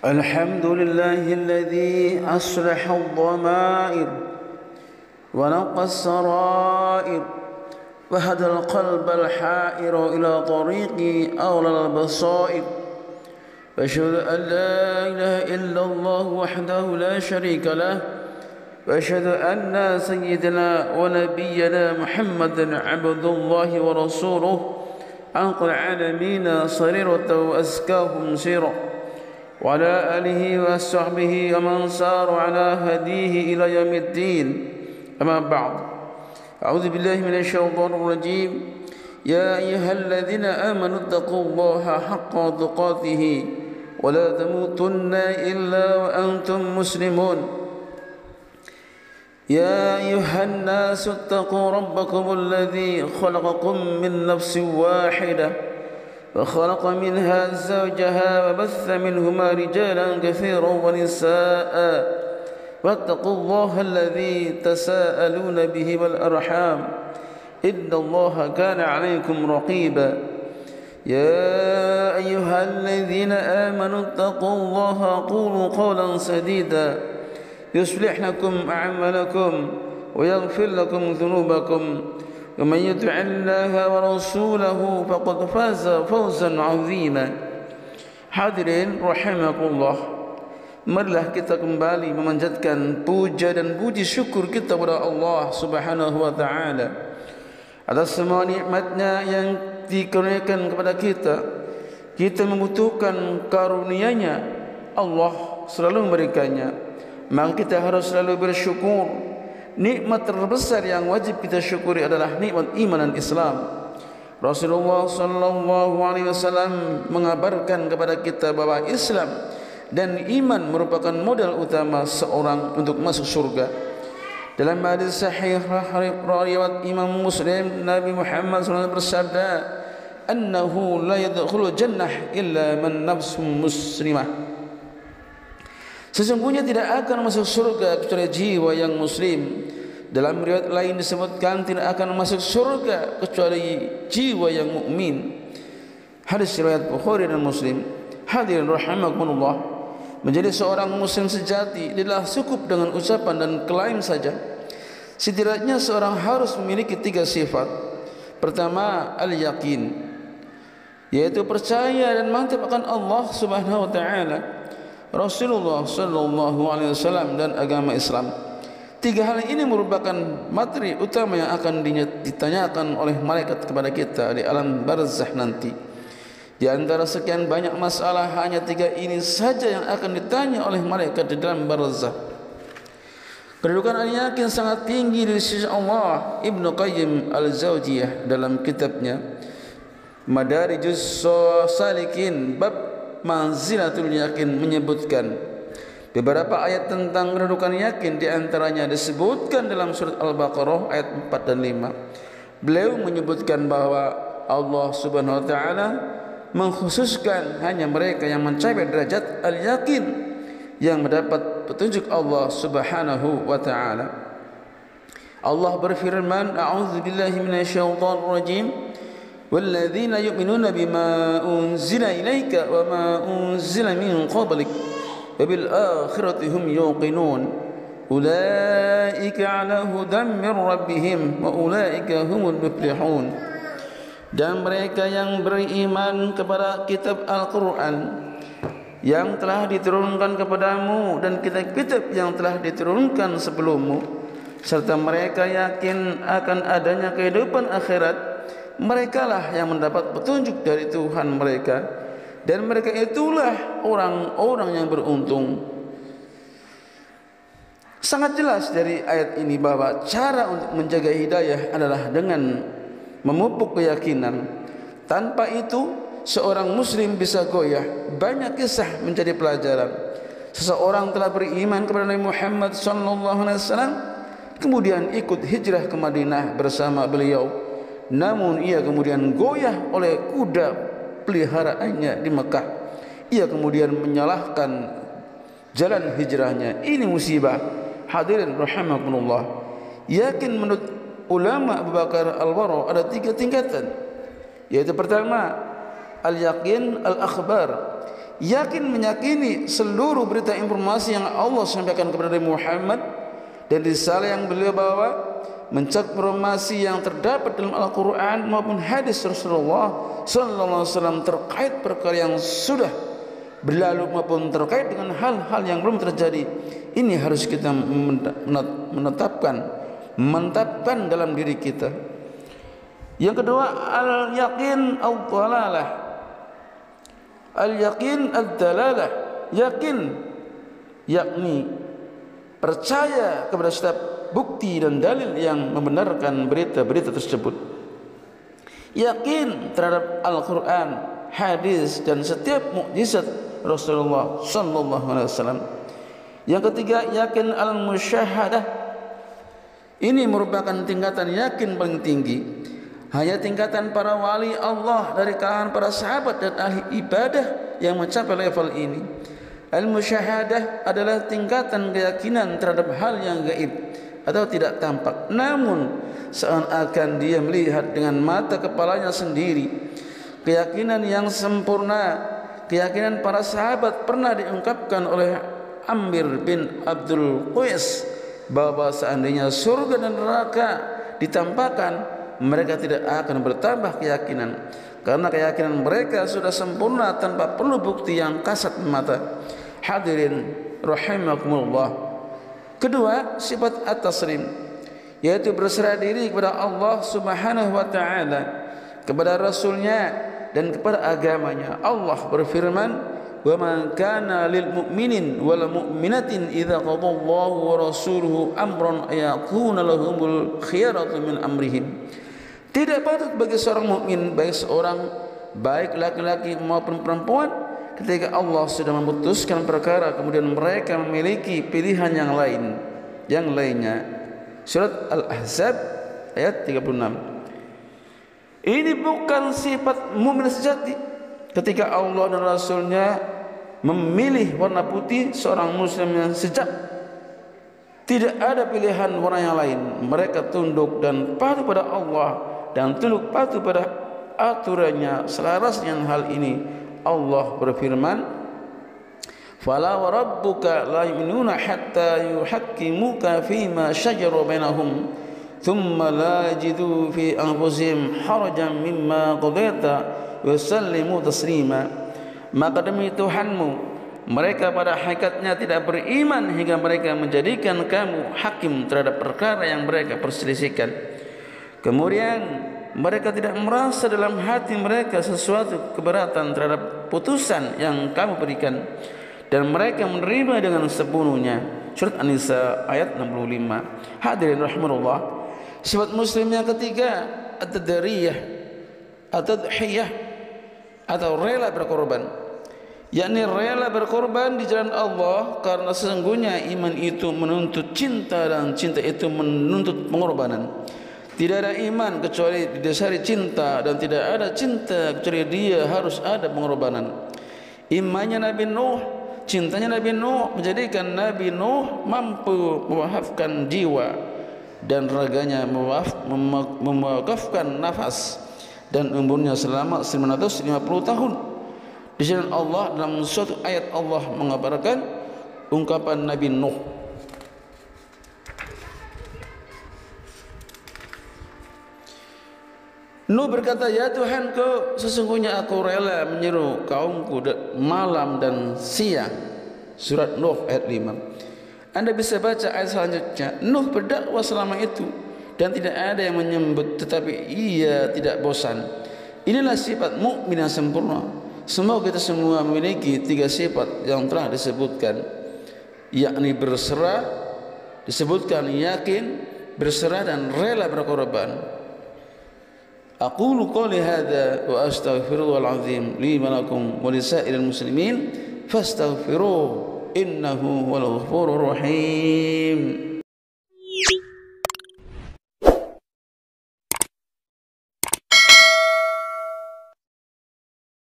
الحمد لله الذي أصلح الضمائر ونقى السرائر وهدى القلب الحائر إلى طريق أولى البصائر وأشهد أن لا إله إلا الله وحده لا شريك له وأشهد أن سيدنا ونبينا محمدا عبد الله ورسوله أنقى العالمين صريرة وأزكاهم سيرا وعلى آله وصحبه ومن سار على هديه إلى يوم الدين. أما بعد، أعوذ بالله من الشيطان الرجيم. يا أيها الذين آمنوا اتقوا الله حق تقاته ولا تموتن إلا وأنتم مسلمون. يا أيها الناس اتقوا ربكم الذي خلقكم من نفس واحدة وخلق منها زوجها وبث منهما رجالا كثيرا ونساء واتقوا الله الذي تساءلون به والأرحام إن الله كان عليكم رقيبا. يا أيها الذين آمنوا اتقوا الله وقولوا قولا سديدا يصلح لكم أعمالكم ويغفر لكم ذنوبكم ومن يطع الله ورسوله فقد فاز فوزا عظيما. Hadirin rahimakumullah, marilah kita kembali memanjatkan puja dan puji syukur kita kepada Allah Subhanahu wa taala atas semua nikmatnya yang dikurniakan kepada kita. Kita membutuhkan karunia-Nya, Allah selalu memberikannya, maka kita harus selalu bersyukur. Nikmat terbesar yang wajib kita syukuri adalah nikmat iman dan Islam. Rasulullah sallallahu alaihi wasallam mengabarkan kepada kita bahwa Islam dan iman merupakan modal utama seorang untuk masuk surga. Dalam hadis sahih riwayat Imam Muslim, Nabi Muhammad SAW bersabda, "Annahu la yadkhulul jannah illa man nafsun muslimah." Sesungguhnya tidak akan masuk surga kecuali jiwa yang muslim. Dalam riwayat lain disebutkan tidak akan masuk surga kecuali jiwa yang mukmin. Hadis riwayat Bukhari dan Muslim. Hadirin rahimakumullah, menjadi seorang muslim sejati tidaklah cukup dengan ucapan dan klaim saja. Setidaknya seorang harus memiliki 3 sifat. Pertama, al-yakin, yaitu percaya dan mantap akan Allah Subhanahu wa taala, Rasulullah sallallahu alaihi wasallam dan agama Islam. 3 hal ini merupakan materi utama yang akan ditanyakan oleh malaikat kepada kita di alam barzakh nanti. Di antara sekian banyak masalah, hanya 3 ini saja yang akan ditanya oleh malaikat di dalam barzakh. Kedudukan al-yakin sangat tinggi di sisi Allah. Ibnu Qayyim al-Jauziyah dalam kitabnya Madarijus Salikin bab Manzilatul Yakin menyebutkan beberapa ayat tentang kedudukan yakin. Di antaranya disebutkan dalam surat Al-Baqarah ayat 4 dan 5. Beliau menyebutkan bahwa Allah Subhanahu wa taala mengkhususkan hanya mereka yang mencapai derajat al-yakin yang mendapat petunjuk Allah Subhanahu wa taala. Allah berfirman, "A'udzubillahi minasyaitonir rajim. وَالَّذِينَ يُؤْمِنُونَ بِمَا أُنْزِلَ إِلَيْكَ وَمَا أُنْزِلَ مِنْ قَبْلِكَ وَبِالْآخِرَةِ هُمْ يُوقِنُونَ أُولَئِكَ عَلَى هُدًى مِنْ رَبِّهِمْ وَأُولَئِكَ هُمُ الْمُفْلِحُونَ." Dan mereka yang beriman kepada kitab Al-Quran yang telah diturunkan kepadamu dan kitab-kitab yang telah diturunkan sebelummu, serta mereka yakin akan adanya kehidupan akhirat, merekalah yang mendapat petunjuk dari Tuhan mereka, dan mereka itulah orang-orang yang beruntung. Sangat jelas dari ayat ini bahwa cara untuk menjaga hidayah adalah dengan memupuk keyakinan. Tanpa itu seorang muslim bisa goyah. Banyak kisah menjadi pelajaran. Seseorang telah beriman kepada Nabi Muhammad SAW, kemudian ikut hijrah ke Madinah bersama beliau. Namun ia kemudian goyah oleh kuda peliharaannya di Mekah. Ia kemudian menyalahkan jalan hijrahnya. Ini musibah. Hadirin rahimakumullah, yakin menurut ulama Abu Bakar Al-Wara ada 3 tingkatan. Yaitu pertama, al-yaqin al-akhbar, yakin meyakini seluruh berita informasi yang Allah sampaikan kepada Nabi Muhammad dan risalah yang beliau bawa, mencakup informasi yang terdapat dalam Al-Quran maupun hadis Rasulullah sallallahu alaihi wasallam terkait perkara yang sudah berlalu maupun terkait dengan hal-hal yang belum terjadi. Ini harus kita menetapkan dalam diri kita. Yang kedua, al-yaqin al-dalalah. Al-yaqin al-dalalah, yakin yakni percaya kepada setiap bukti dan dalil yang membenarkan berita-berita tersebut. Yakin terhadap Al-Quran, hadis dan setiap mukjizat Rasulullah sallallahu alaihi wasallam. Yang ketiga, yakin al-musyahadah. Ini merupakan tingkatan yakin paling tinggi. Hanya tingkatan para wali Allah dari kalangan para sahabat dan ahli ibadah yang mencapai level ini. Al-musyahadah adalah tingkatan keyakinan terhadap hal yang gaib atau tidak tampak, namun seakan-akan dia melihat dengan mata kepalanya sendiri. Keyakinan yang sempurna, keyakinan para sahabat pernah diungkapkan oleh Amir bin Abdul Qais bahwa seandainya surga dan neraka ditampakkan, mereka tidak akan bertambah keyakinan, karena keyakinan mereka sudah sempurna tanpa perlu bukti yang kasat mata. Hadirin rahimakumullah. Kedua, sifat at-taslim, yaitu berserah diri kepada Allah Subhanahu wa taala, kepada Rasulnya dan kepada agamanya. Allah berfirman, "Wa ma kana lil mu'minin wal mu'minatin idza qadallahu wa rasuluhu amran ayakuna lahumul khiyaratu min amrihim." Tidak patut bagi seorang mukmin, baik laki-laki maupun perempuan, ketika Allah sudah memutuskan perkara kemudian mereka memiliki pilihan yang lainnya. Surat Al-Ahzab ayat 36. Ini bukan sifat mukmin sejati. Ketika Allah dan Rasulnya memilih warna putih, seorang muslim yang sejak tidak ada pilihan warna yang lain. Mereka tunduk dan patuh pada Allah dan tunduk patuh pada aturannya. Selaras dengan hal ini, Allah berfirman, "Fala wa rabbuka la yu'minuna hatta yuhakkimuka fima shajara bainahum thumma la yajidu fi anfusihim harajan mimma qadaita wa yusallimu taslima." Maka demi Tuhanmu, mereka pada hakikatnya tidak beriman hingga mereka menjadikan kamu hakim terhadap perkara yang mereka perselisihkan. Kemudian mereka tidak merasa dalam hati mereka sesuatu keberatan terhadap putusan yang kamu berikan, dan mereka menerima dengan sepenuhnya. Surat An-Nisa ayat 65. Hadirin rahimahullah, sifat muslim yang ketiga, at-tadariyah, at-tadhiyah, atau rela berkorban, yakni rela berkorban di jalan Allah, karena sesungguhnya iman itu menuntut cinta dan cinta itu menuntut pengorbanan. Tidak ada iman kecuali didasari cinta, dan tidak ada cinta kecuali dia harus ada pengorbanan. Imannya Nabi Nuh, cintanya Nabi Nuh menjadikan Nabi Nuh mampu mewakafkan jiwa dan raganya, mewakafkan nafas, dan umurnya selama 950 tahun. Di sini Allah dalam suatu ayat Allah mengabarkan ungkapan Nabi Nuh. Nuh berkata, "Ya Tuhanku, sesungguhnya aku rela menyeru kaumku malam dan siang." Surat Nuh ayat 5. Anda bisa baca ayat selanjutnya. Nuh berdakwah selama itu dan tidak ada yang menyebut, tetapi ia tidak bosan. Inilah sifat mukmin yang sempurna. Semoga kita semua memiliki tiga sifat yang telah disebutkan, yakni berserah, disebutkan yakin, berserah, dan rela berkorban. Aqulu qawli hadza wa astaghfirullahal azim li wa lakum wa lisairil muslimin fastaghfiruhu innahu huwal ghafurur rahim.